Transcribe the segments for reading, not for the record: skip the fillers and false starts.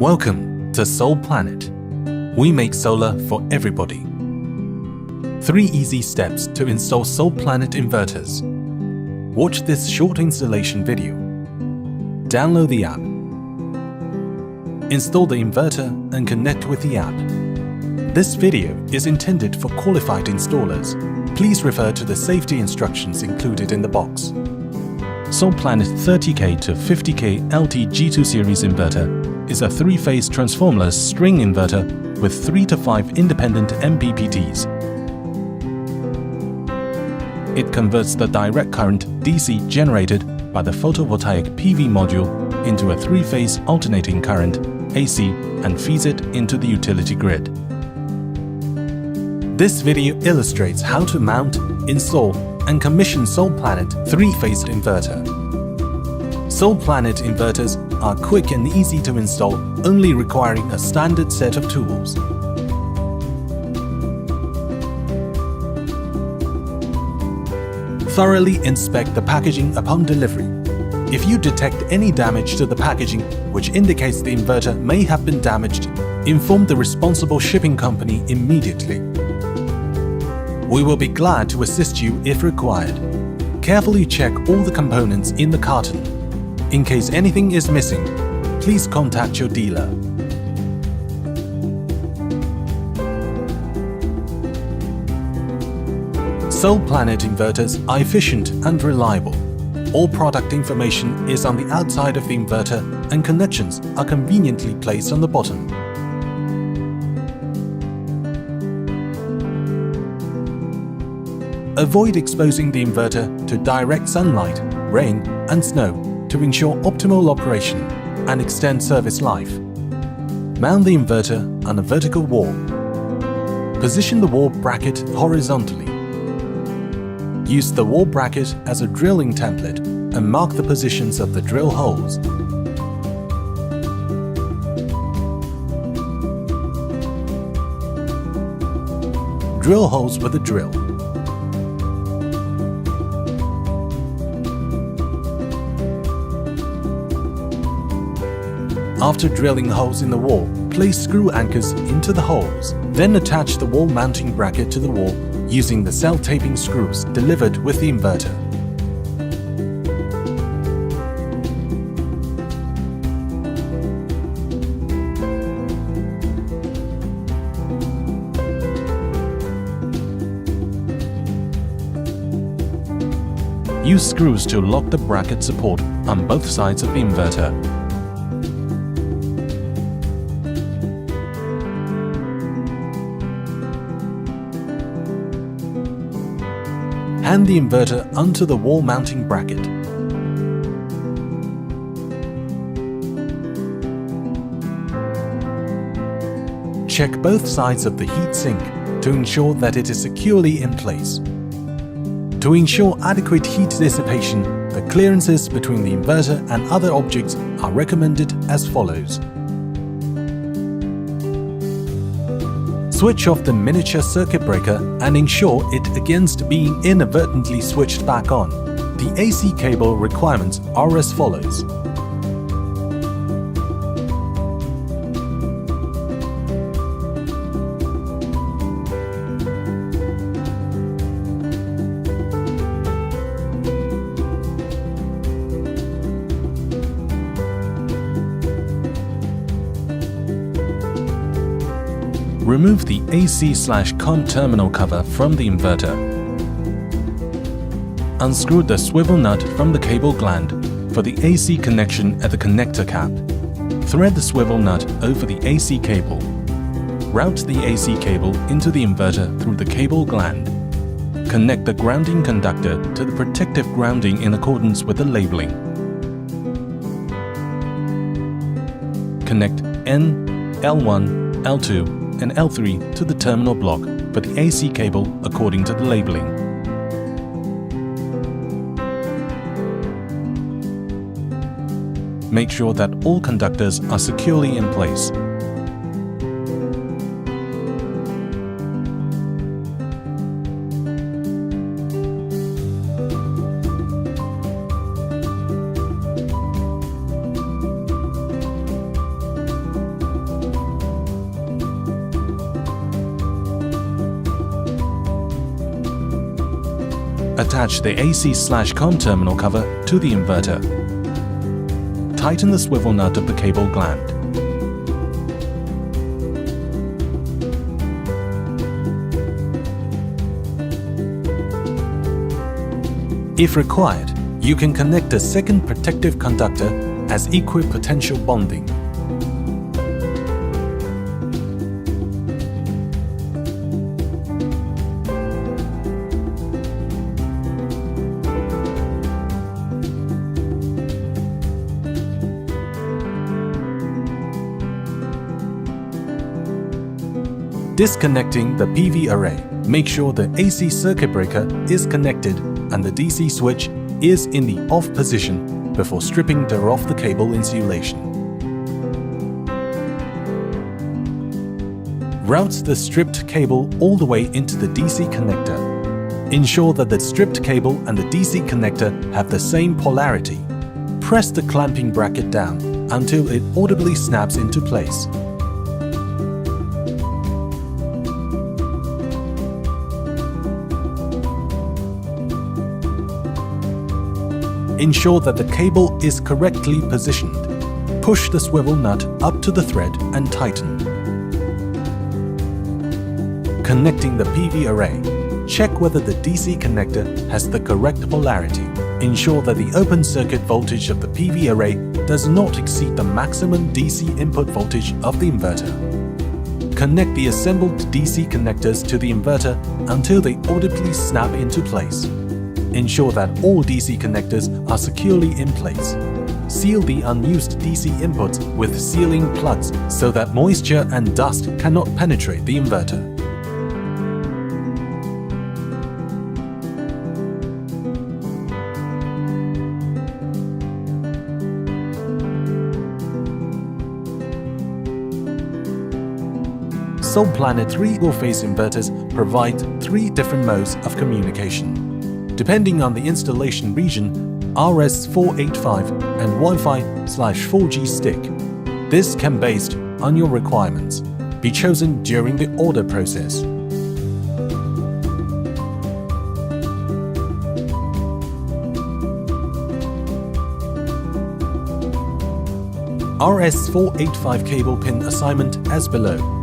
Welcome to Solplanet. We make solar for everybody. 3 easy steps to install Solplanet inverters. Watch this short installation video. Download the app. Install the inverter and connect with the app. This video is intended for qualified installers. Please refer to the safety instructions included in the box. Solplanet 30K to 50K LT G2 series inverter is a 3-phase transformerless string inverter with 3 to 5 independent MPPTs. It converts the direct current DC generated by the photovoltaic PV module into a 3-phase alternating current AC and feeds it into the utility grid. This video illustrates how to mount, install, and commission Solplanet 3-phased inverter. Solplanet inverters are quick and easy to install, only requiring a standard set of tools. Thoroughly inspect the packaging upon delivery. If you detect any damage to the packaging, which indicates the inverter may have been damaged, inform the responsible shipping company immediately. We will be glad to assist you if required. Carefully check all the components in the carton. In case anything is missing, please contact your dealer. Solplanet inverters are efficient and reliable. All product information is on the outside of the inverter and connections are conveniently placed on the bottom. Avoid exposing the inverter to direct sunlight, rain, and snow to ensure optimal operation and extend service life. Mount the inverter on a vertical wall. Position the wall bracket horizontally. Use the wall bracket as a drilling template and mark the positions of the drill holes. Drill holes with a drill. After drilling holes in the wall, place screw anchors into the holes. Then attach the wall mounting bracket to the wall using the self-taping screws delivered with the inverter. Use screws to lock the bracket support on both sides of the inverter. Hand the inverter onto the wall mounting bracket. Check both sides of the heat sink to ensure that it is securely in place. To ensure adequate heat dissipation, the clearances between the inverter and other objects are recommended as follows. Switch off the miniature circuit breaker and ensure it against being inadvertently switched back on. The AC cable requirements are as follows. Remove the AC/COM terminal cover from the inverter. Unscrew the swivel nut from the cable gland for the AC connection at the connector cap. Thread the swivel nut over the AC cable. Route the AC cable into the inverter through the cable gland. Connect the grounding conductor to the protective grounding in accordance with the labeling. Connect N, L1, L2, and L3 to the terminal block for the AC cable according to the labeling. Make sure that all conductors are securely in place. Attach the AC/COM terminal cover to the inverter. Tighten the swivel nut of the cable gland. If required, you can connect a second protective conductor as equipotential bonding. Disconnecting the PV array. Make sure the AC circuit breaker is connected and the DC switch is in the off position before stripping off the cable insulation. Route the stripped cable all the way into the DC connector. Ensure that the stripped cable and the DC connector have the same polarity. Press the clamping bracket down until it audibly snaps into place. Ensure that the cable is correctly positioned. Push the swivel nut up to the thread and tighten. Connecting the PV array. Check whether the DC connector has the correct polarity. Ensure that the open circuit voltage of the PV array does not exceed the maximum DC input voltage of the inverter. Connect the assembled DC connectors to the inverter until they audibly snap into place. Ensure that all DC connectors are securely in place. Seal the unused DC inputs with sealing plugs so that moisture and dust cannot penetrate the inverter. Solplanet 3-phase inverters provide 3 different modes of communication. Depending on the installation region, RS485 and Wi-Fi/4G stick. This can be based on your requirements. Be chosen during the order process. RS485 cable pin assignment as below.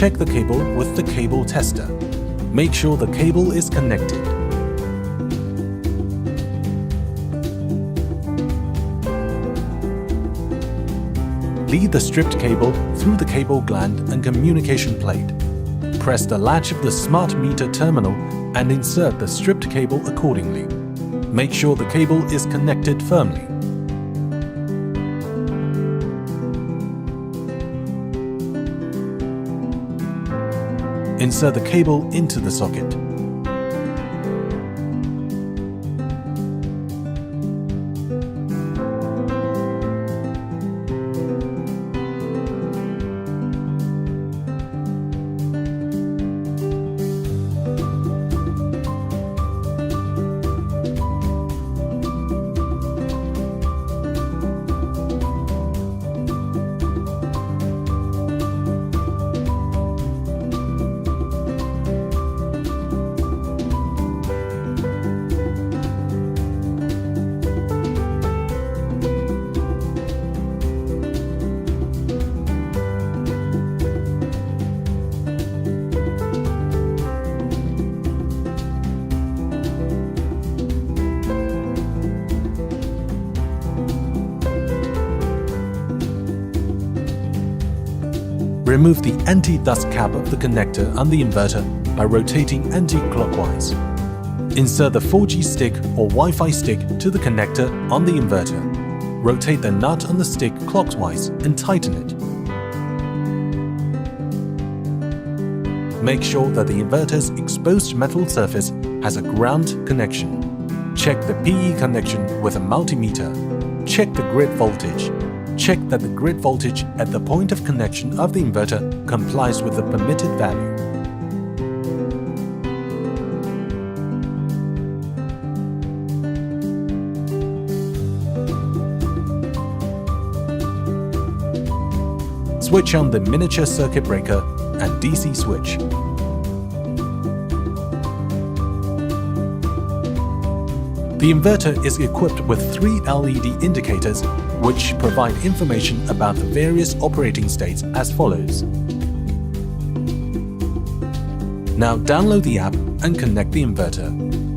Check the cable with the cable tester. Make sure the cable is connected. Lead the stripped cable through the cable gland and communication plate. Press the latch of the smart meter terminal and insert the stripped cable accordingly. Make sure the cable is connected firmly. Insert the cable into the socket. Remove the anti-dust cap of the connector on the inverter by rotating anti-clockwise. Insert the 4G stick or Wi-Fi stick to the connector on the inverter. Rotate the nut on the stick clockwise and tighten it. Make sure that the inverter's exposed metal surface has a ground connection. Check the PE connection with a multimeter. Check the grid voltage. check that the grid voltage at the point of connection of the inverter complies with the permitted value. Switch on the miniature circuit breaker and DC switch. The inverter is equipped with 3 LED indicators which provide information about the various operating states as follows. Now download the app and connect the inverter.